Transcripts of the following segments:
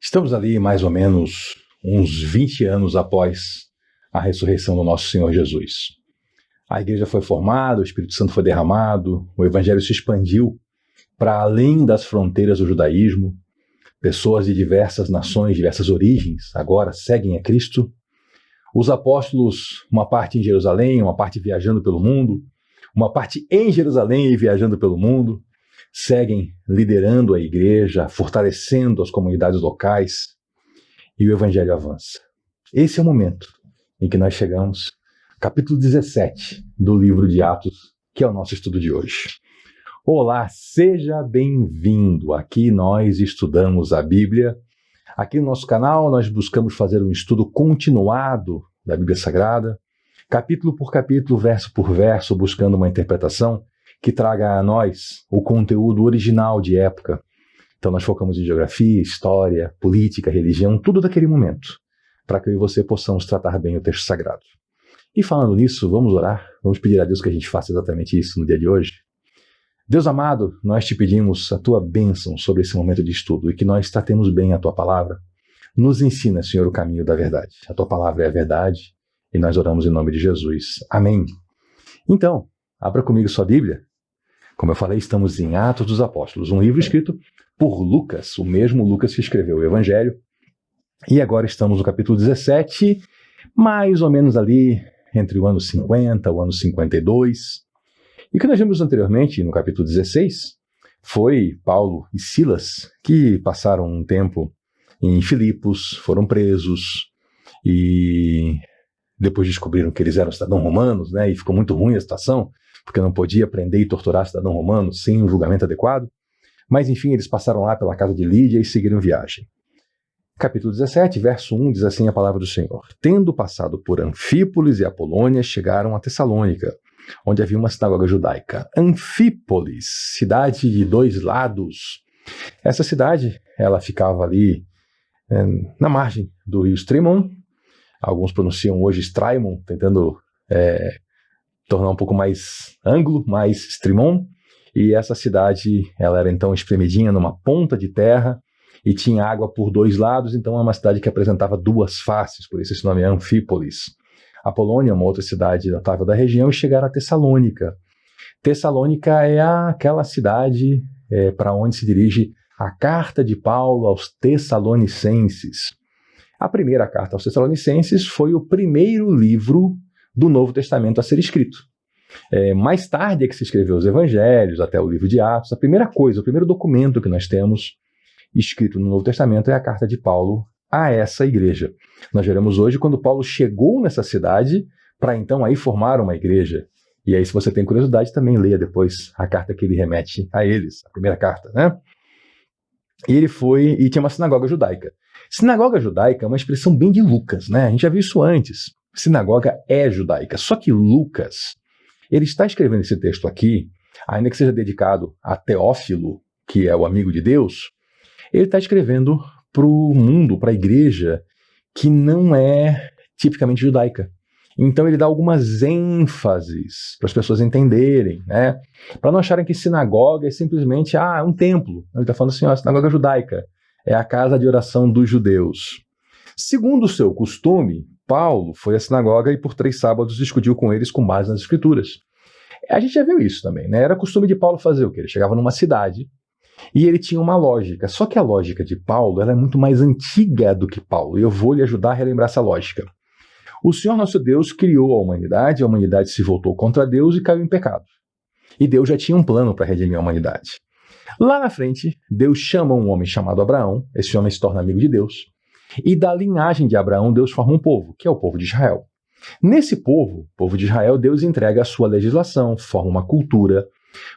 Estamos ali mais ou menos uns 20 anos após a ressurreição do nosso Senhor Jesus. A igreja foi formada, o Espírito Santo foi derramado, o evangelho se expandiu para além das fronteiras do judaísmo. Pessoas de diversas nações, diversas origens, agora seguem a Cristo. Os apóstolos, uma parte em Jerusalém, uma parte viajando pelo mundo, uma parte em Jerusalém e viajando pelo mundo, seguem liderando a igreja, fortalecendo as comunidades locais, e o evangelho avança. Esse é o momento em que nós chegamos, capítulo 17 do livro de Atos, que é o nosso estudo de hoje. Olá, seja bem-vindo. Aqui nós estudamos a Bíblia. Aqui no nosso canal nós buscamos fazer um estudo continuado da Bíblia Sagrada, capítulo por capítulo, verso por verso, buscando uma interpretação que traga a nós o conteúdo original de época. Então nós focamos em geografia, história, política, religião, tudo daquele momento, para que eu e você possamos tratar bem o texto sagrado. E falando nisso, vamos orar, vamos pedir a Deus que a gente faça exatamente isso no dia de hoje. Deus amado, nós te pedimos a tua bênção sobre esse momento de estudo e que nós tratemos bem a tua palavra. Nos ensina, Senhor, o caminho da verdade. A tua palavra é a verdade e nós oramos em nome de Jesus. Amém. Então, abra comigo sua Bíblia. Como eu falei, estamos em Atos dos Apóstolos, um livro escrito por Lucas, o mesmo Lucas que escreveu o Evangelho. E agora estamos no capítulo 17, mais ou menos ali entre o ano 50 e o ano 52. E o que nós vimos anteriormente, no capítulo 16, foi Paulo e Silas, que passaram um tempo em Filipos, foram presos e depois descobriram que eles eram cidadãos romanos, né? E ficou muito ruim a situação, porque não podia prender e torturar cidadão romano sem um julgamento adequado. Mas enfim, eles passaram lá pela casa de Lídia e seguiram viagem. Capítulo 17, verso 1, diz assim a palavra do Senhor. Tendo passado por Anfípolis e Apolônia, chegaram a Tessalônica, onde havia uma sinagoga judaica. Anfípolis, cidade de dois lados. Essa cidade, ela ficava ali na margem do rio Strimon. Alguns pronunciam hoje Straimon, tentando tornar um pouco mais ângulo, mais Strimon. E essa cidade, ela era então espremidinha numa ponta de terra e tinha água por dois lados, então é uma cidade que apresentava duas faces, por isso esse nome é Anfípolis. Apolônia, uma outra cidade notável da região, e chegaram a Tessalônica. Tessalônica é aquela cidade para onde se dirige a carta de Paulo aos Tessalonicenses. A primeira carta aos Tessalonicenses foi o primeiro livro do Novo Testamento a ser escrito. Mais tarde é que se escreveu os Evangelhos, até o livro de Atos. A primeira coisa, o primeiro documento que nós temos escrito no Novo Testamento é a carta de Paulo a essa igreja. Nós veremos hoje quando Paulo chegou nessa cidade para então aí formar uma igreja. E aí, se você tem curiosidade, também leia depois a carta que ele remete a eles, a primeira carta, né? E ele foi e tinha uma sinagoga judaica. Sinagoga judaica é uma expressão bem de Lucas, né? A gente já viu isso antes. Sinagoga é judaica. Só que Lucas, ele está escrevendo esse texto aqui, ainda que seja dedicado a Teófilo, que é o amigo de Deus, ele está escrevendo para o mundo, para a igreja, que não é tipicamente judaica. Então ele dá algumas ênfases para as pessoas entenderem, né? Para não acharem que sinagoga é simplesmente um templo. Ele está falando assim, a sinagoga judaica é a casa de oração dos judeus. Segundo o seu costume, Paulo foi à sinagoga e por 3 sábados discutiu com eles com base nas escrituras. A gente já viu isso também, né? Era costume de Paulo fazer o quê? Ele chegava numa cidade e ele tinha uma lógica. Só que a lógica de Paulo ela é muito mais antiga do que Paulo. E eu vou lhe ajudar a relembrar essa lógica. O Senhor nosso Deus criou a humanidade se voltou contra Deus e caiu em pecado. E Deus já tinha um plano para redimir a humanidade. Lá na frente, Deus chama um homem chamado Abraão, esse homem se torna amigo de Deus, e da linhagem de Abraão, Deus forma um povo, que é o povo de Israel. Nesse povo, povo de Israel, Deus entrega a sua legislação, forma uma cultura,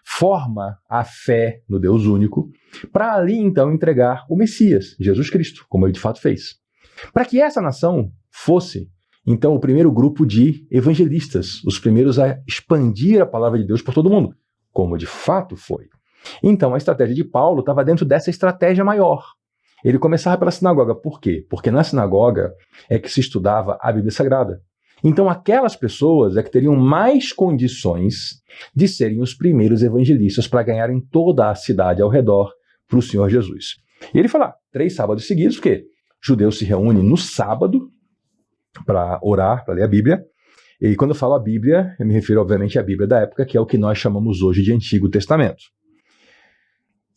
forma a fé no Deus único, para ali então entregar o Messias, Jesus Cristo, como ele de fato fez. Para que essa nação fosse então o primeiro grupo de evangelistas, os primeiros a expandir a palavra de Deus por todo mundo, como de fato foi. Então a estratégia de Paulo estava dentro dessa estratégia maior. Ele começava pela sinagoga. Por quê? Porque na sinagoga é que se estudava a Bíblia Sagrada. Então aquelas pessoas é que teriam mais condições de serem os primeiros evangelistas para ganharem toda a cidade ao redor para o Senhor Jesus. E ele fala, 3 sábados seguidos, porque judeus se reúnem no sábado para orar, para ler a Bíblia. E quando eu falo a Bíblia, eu me refiro obviamente à Bíblia da época, que é o que nós chamamos hoje de Antigo Testamento.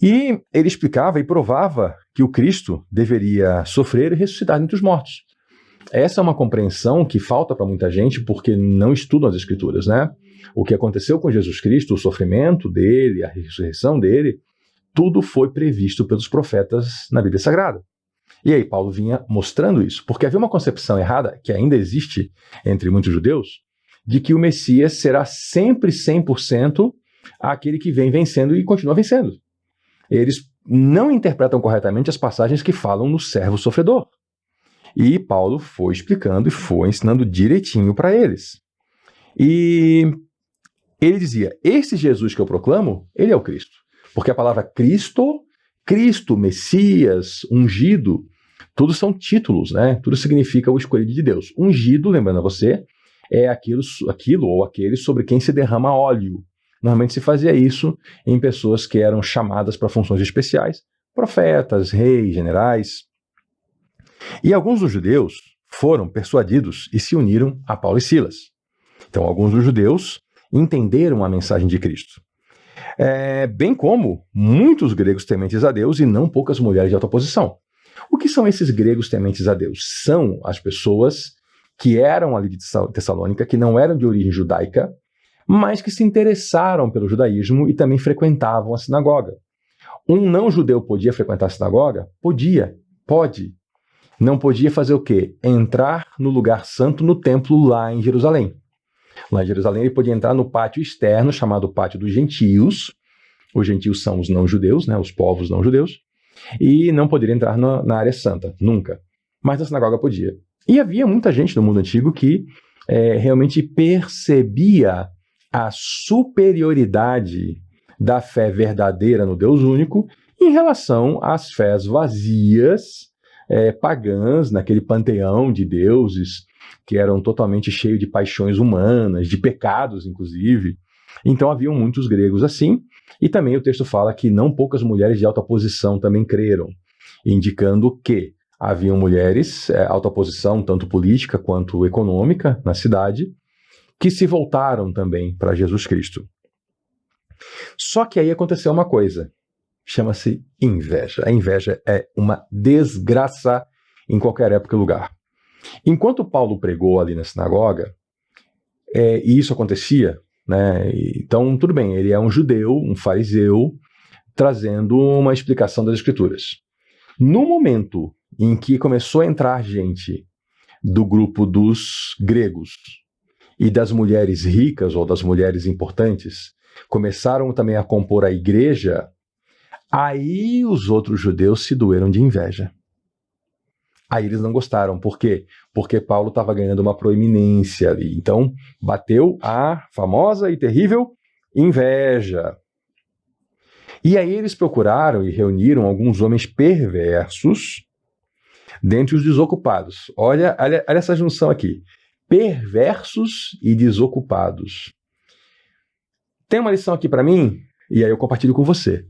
E ele explicava e provava que o Cristo deveria sofrer e ressuscitar entre os mortos. Essa é uma compreensão que falta para muita gente porque não estudam as Escrituras, né? O que aconteceu com Jesus Cristo, o sofrimento dele, a ressurreição dele, tudo foi previsto pelos profetas na Bíblia Sagrada. E aí Paulo vinha mostrando isso, porque havia uma concepção errada, que ainda existe entre muitos judeus, de que o Messias será sempre 100% aquele que vem vencendo e continua vencendo. Eles não interpretam corretamente as passagens que falam no servo sofredor. E Paulo foi explicando e foi ensinando direitinho para eles. E ele dizia, esse Jesus que eu proclamo, ele é o Cristo. Porque a palavra Cristo, Messias, ungido, tudo são títulos, né? Tudo significa o escolhido de Deus. Ungido, lembrando a você, é aquilo ou aquele sobre quem se derrama óleo. Normalmente se fazia isso em pessoas que eram chamadas para funções especiais, profetas, reis, generais. E alguns dos judeus foram persuadidos e se uniram a Paulo e Silas. Então, alguns dos judeus entenderam a mensagem de Cristo. Bem como muitos gregos tementes a Deus e não poucas mulheres de alta posição. O que são esses gregos tementes a Deus? São as pessoas que eram ali de Tessalônica, que não eram de origem judaica, mas que se interessaram pelo judaísmo e também frequentavam a sinagoga. Um não-judeu podia frequentar a sinagoga? Pode. Não podia fazer o quê? Entrar no lugar santo no templo lá em Jerusalém. Lá em Jerusalém ele podia entrar no pátio externo, chamado Pátio dos Gentios. Os gentios são os não-judeus, né, os povos não-judeus. E não poderia entrar na área santa, nunca. Mas na sinagoga podia. E havia muita gente no mundo antigo que realmente percebia a superioridade da fé verdadeira no Deus único em relação às fés vazias, pagãs, naquele panteão de deuses que eram totalmente cheios de paixões humanas, de pecados, inclusive. Então haviam muitos gregos assim, e também o texto fala que não poucas mulheres de alta posição também creram, indicando que haviam mulheres, alta posição, tanto política quanto econômica, na cidade, que se voltaram também para Jesus Cristo. Só que aí aconteceu uma coisa, chama-se inveja. A inveja é uma desgraça em qualquer época e lugar. Enquanto Paulo pregou ali na sinagoga, e isso acontecia, né? Então tudo bem, ele é um judeu, um fariseu, trazendo uma explicação das Escrituras. No momento em que começou a entrar gente do grupo dos gregos e das mulheres ricas ou das mulheres importantes, começaram também a compor a igreja, aí os outros judeus se doeram de inveja. Aí eles não gostaram. Por quê? Porque Paulo estava ganhando uma proeminência ali. Então, bateu a famosa e terrível inveja. E aí eles procuraram e reuniram alguns homens perversos dentre os desocupados. Olha essa junção aqui. Perversos e desocupados. Tem uma lição aqui para mim, e aí eu compartilho com você.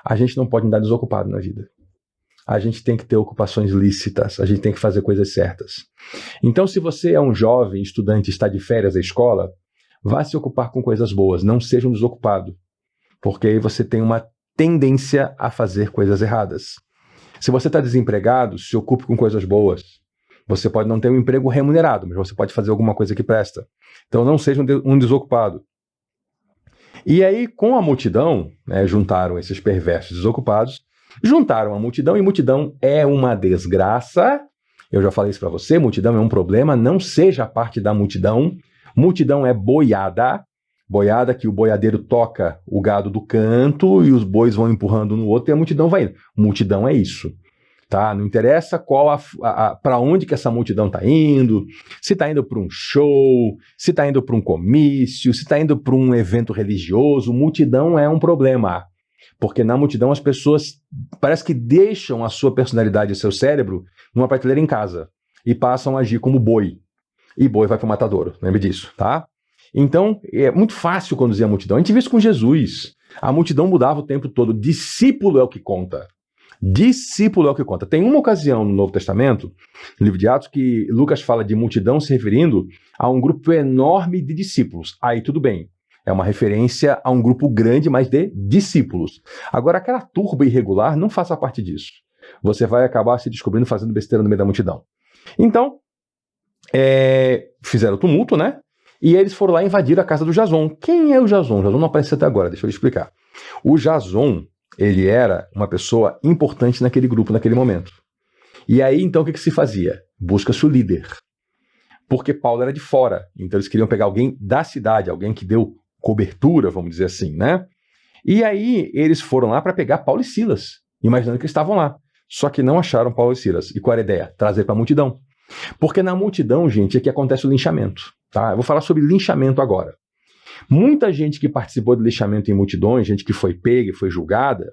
A gente não pode andar desocupado na vida. A gente tem que ter ocupações lícitas, a gente tem que fazer coisas certas. Então, se você é um jovem estudante e está de férias da escola, vá se ocupar com coisas boas, não seja um desocupado, porque aí você tem uma tendência a fazer coisas erradas. Se você está desempregado, se ocupe com coisas boas. Você pode não ter um emprego remunerado, mas você pode fazer alguma coisa que presta. Então, não seja um desocupado. E aí, com a multidão, juntaram esses perversos desocupados, juntaram a multidão, e multidão é uma desgraça. Eu já falei isso para você, multidão é um problema, não seja parte da multidão. Multidão é boiada, boiada que o boiadeiro toca o gado do canto e os bois vão empurrando no outro e a multidão vai indo. Multidão é isso, tá? Não interessa para onde que essa multidão está indo, se está indo para um show, se está indo para um comício, se está indo para um evento religioso, multidão é um problema. Porque na multidão as pessoas parece que deixam a sua personalidade e seu cérebro numa prateleira em casa e passam a agir como boi. E boi vai para o matadouro, lembre disso, tá? Então, é muito fácil conduzir a multidão. A gente viu isso com Jesus. A multidão mudava o tempo todo. Discípulo é o que conta. Discípulo é o que conta. Tem uma ocasião no Novo Testamento, no livro de Atos, que Lucas fala de multidão se referindo a um grupo enorme de discípulos. Aí tudo bem. É uma referência a um grupo grande, mas de discípulos. Agora, aquela turba irregular não faça parte disso. Você vai acabar se descobrindo fazendo besteira no meio da multidão. Então, fizeram tumulto, né? E eles foram lá invadir a casa do Jason. Quem é o Jason? O Jason não aparece até agora, deixa eu explicar. O Jason, ele era uma pessoa importante naquele grupo, naquele momento. E aí, então, o que se fazia? Busca-se o líder. Porque Paulo era de fora, então eles queriam pegar alguém da cidade, alguém que deu cobertura, vamos dizer assim, né? E aí, eles foram lá para pegar Paulo e Silas, imaginando que eles estavam lá. Só que não acharam Paulo e Silas. E qual era a ideia? Trazer para a multidão. Porque na multidão, gente, é que acontece o linchamento. Tá? Eu vou falar sobre linchamento agora. Muita gente que participou de linchamento em multidões, gente que foi pega e foi julgada,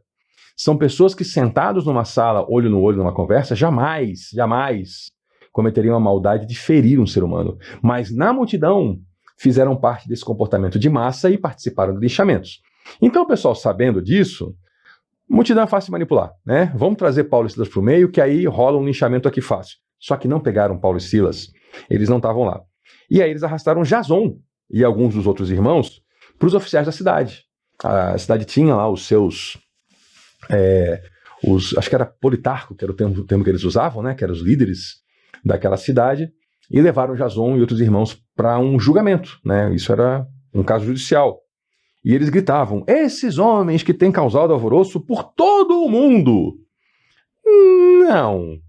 são pessoas que sentados numa sala, olho no olho, numa conversa, jamais cometeriam a maldade de ferir um ser humano. Mas na multidão fizeram parte desse comportamento de massa e participaram de linchamentos. Então o pessoal, sabendo disso, multidão é fácil de manipular, né? Vamos trazer Paulo e Silas para o meio, que aí rola um linchamento aqui fácil. Só que não pegaram Paulo e Silas, eles não estavam lá. E aí eles arrastaram Jason e alguns dos outros irmãos para os oficiais da cidade. A cidade tinha lá os seus... acho que era politarco, que era o termo que eles usavam, né? Que eram os líderes daquela cidade, e levaram Jason e outros irmãos para um julgamento, né? Isso era um caso judicial. E eles gritavam: esses homens que têm causado alvoroço por todo o mundo. Não.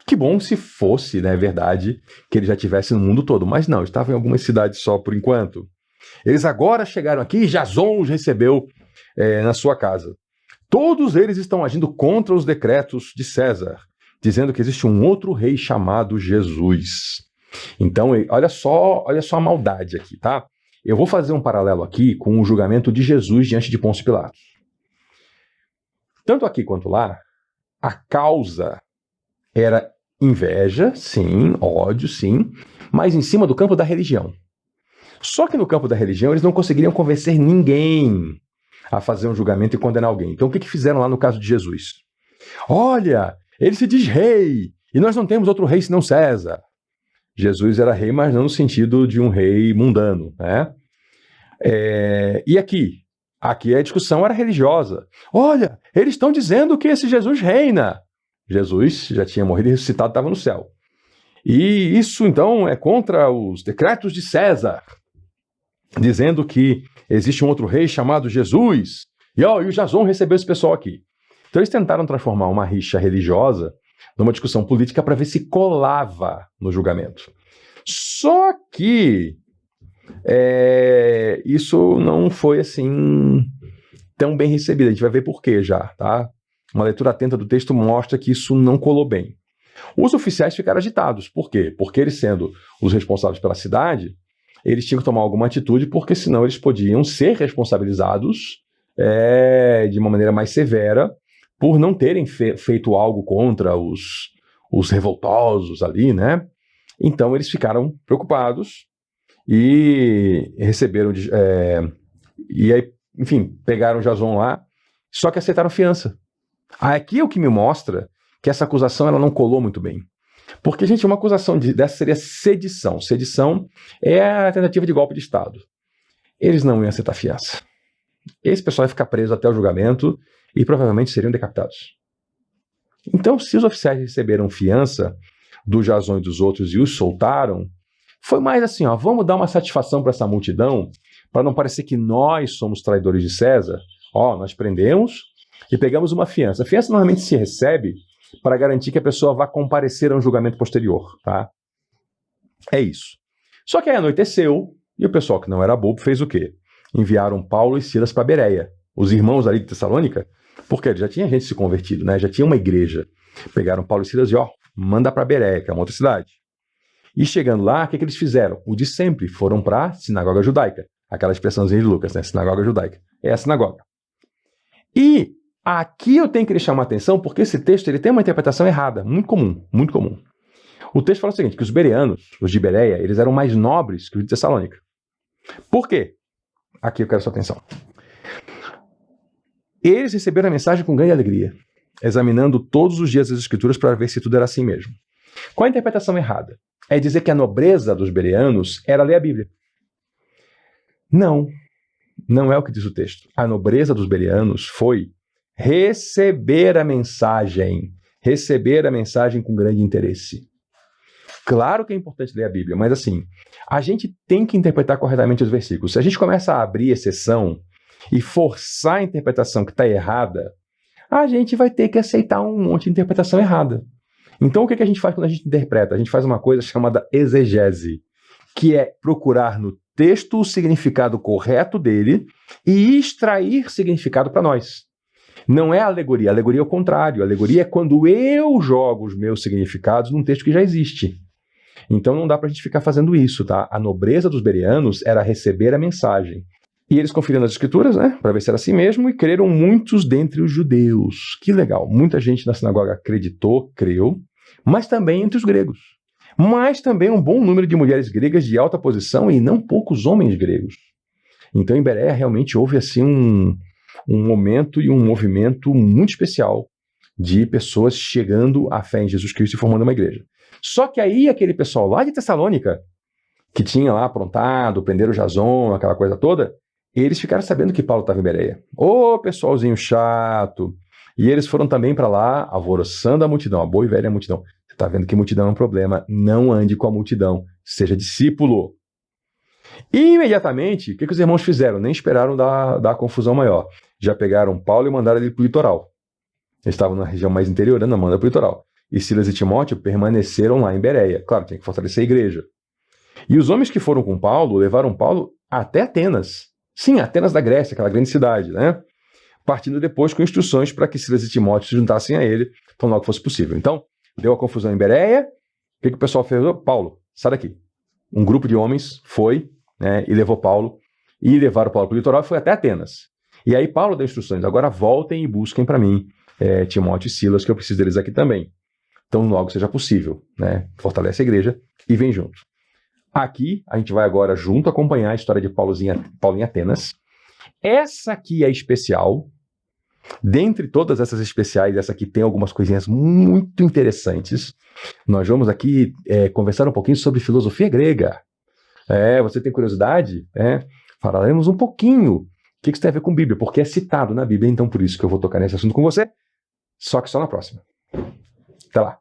Que bom se fosse, né, verdade, que ele já estivesse no mundo todo. Mas não, estavam em algumas cidades só por enquanto. Eles agora chegaram aqui e Jason os recebeu na sua casa. Todos eles estão agindo contra os decretos de César, dizendo que existe um outro rei chamado Jesus. Então, olha só a maldade aqui, tá? Eu vou fazer um paralelo aqui com o julgamento de Jesus diante de Pôncio Pilatos. Tanto aqui quanto lá, a causa era inveja, sim, ódio, sim, mas em cima do campo da religião. Só que no campo da religião eles não conseguiriam convencer ninguém a fazer um julgamento e condenar alguém. Então o que fizeram lá no caso de Jesus? Olha, ele se diz rei, e nós não temos outro rei senão César. Jesus era rei, mas não no sentido de um rei mundano, né? E aqui a discussão era religiosa. Olha, eles estão dizendo que esse Jesus reina. Jesus já tinha morrido e ressuscitado, estava no céu. E isso, então, é contra os decretos de César, dizendo que existe um outro rei chamado Jesus. E o Jason recebeu esse pessoal aqui. Então, eles tentaram transformar uma rixa religiosa numa discussão política para ver se colava no julgamento. Só que isso não foi assim tão bem recebido. A gente vai ver por quê já, tá? Uma leitura atenta do texto mostra que isso não colou bem. Os oficiais ficaram agitados. Por quê? Porque eles, sendo os responsáveis pela cidade, eles tinham que tomar alguma atitude, porque senão eles podiam ser responsabilizados de uma maneira mais severa por não terem feito algo contra os revoltosos ali, né? Então eles ficaram preocupados e receberam... e aí, enfim, pegaram Jason lá, só que aceitaram fiança. Aqui é o que me mostra que essa acusação ela não colou muito bem. Porque, gente, uma acusação dessa seria sedição. Sedição é a tentativa de golpe de Estado. Eles não iam aceitar fiança. Esse pessoal ia ficar preso até o julgamento e provavelmente seriam decapitados. Então, se os oficiais receberam fiança do Jason e dos outros e os soltaram, foi mais assim, vamos dar uma satisfação para essa multidão, para não parecer que nós somos traidores de César. Nós prendemos e pegamos uma fiança. A fiança normalmente se recebe para garantir que a pessoa vá comparecer a um julgamento posterior, tá? É isso. Só que aí anoiteceu e o pessoal que não era bobo fez o quê? Enviaram Paulo e Silas para Bereia, os irmãos ali de Tessalônica, porque já tinha gente se convertido, né? Já tinha uma igreja. Pegaram Paulo e Silas e manda para Bereia, que é uma outra cidade. E chegando lá, o que eles fizeram? O de sempre, foram para a sinagoga judaica. Aquela expressãozinha de Lucas, né? Sinagoga judaica. É a sinagoga. E aqui eu tenho que lhe chamar a atenção porque esse texto ele tem uma interpretação errada, muito comum, muito comum. O texto fala o seguinte, que os bereanos, os de Bereia, eles eram mais nobres que os de Tessalônica. Por quê? Aqui eu quero sua atenção. Eles receberam a mensagem com grande alegria. examinando todos os dias as Escrituras para ver se tudo era assim mesmo. Qual a interpretação errada? É dizer que a nobreza dos bereanos era ler a Bíblia. Não, não é o que diz o texto. A nobreza dos bereanos foi receber a mensagem com grande interesse. Claro que é importante ler a Bíblia, mas assim, a gente tem que interpretar corretamente os versículos. Se a gente começa a abrir exceção e forçar a interpretação que está errada, a gente vai ter que aceitar um monte de interpretação errada. Então o que a gente faz quando a gente interpreta? A gente faz uma coisa chamada exegese, que é procurar no texto o significado correto dele e extrair significado para nós. Não é alegoria. Alegoria é o contrário. Alegoria é quando eu jogo os meus significados num texto que já existe. Então não dá para a gente ficar fazendo isso, tá? A nobreza dos bereanos era receber a mensagem. E eles conferiram as escrituras, né? Para ver se era assim mesmo, e creram muitos dentre os judeus. Que legal. Muita gente na sinagoga acreditou, creu, mas também entre os gregos. Mas também um bom número de mulheres gregas de alta posição e não poucos homens gregos. Então em Bereia realmente houve assim um momento e um movimento muito especial de pessoas chegando à fé em Jesus Cristo e formando uma igreja. Só que aí aquele pessoal lá de Tessalônica, que tinha lá aprontado, prenderam Jason, aquela coisa toda, eles ficaram sabendo que Paulo estava em Bereia. Ô pessoalzinho chato! E eles foram também para lá, alvoroçando a multidão, a boa e velha multidão. Você está vendo que multidão é um problema, não ande com a multidão, seja discípulo. E imediatamente, o que os irmãos fizeram? Nem esperaram dar confusão maior. Já pegaram Paulo e mandaram ele para o litoral. Eles estavam na região mais interiorana, manda para o litoral. E Silas e Timóteo permaneceram lá em Bereia. Claro, tem que fortalecer a igreja. E os homens que foram com Paulo levaram Paulo até Atenas. Sim, Atenas da Grécia, aquela grande cidade, né? Partindo depois com instruções para que Silas e Timóteo se juntassem a ele, tão logo fosse possível. Então, deu a confusão em Bereia. O que o pessoal fez? Paulo, sai daqui. Um grupo de homens foi, né, e levou Paulo, e levaram Paulo para o litoral e foi até Atenas. E aí Paulo deu instruções, agora voltem e busquem para mim Timóteo e Silas, que eu preciso deles aqui também. Então logo seja possível, né? Fortalece a igreja e vem junto. Aqui a gente vai agora junto acompanhar a história de Paulo em Atenas. Essa aqui é especial. Dentre todas essas especiais, essa aqui tem algumas coisinhas muito interessantes. Nós vamos aqui conversar um pouquinho sobre filosofia grega. Você tem curiosidade? Falaremos um pouquinho. O que isso tem a ver com Bíblia? Porque é citado na Bíblia, então por isso que eu vou tocar nesse assunto com você. Só que só na próxima. Até lá.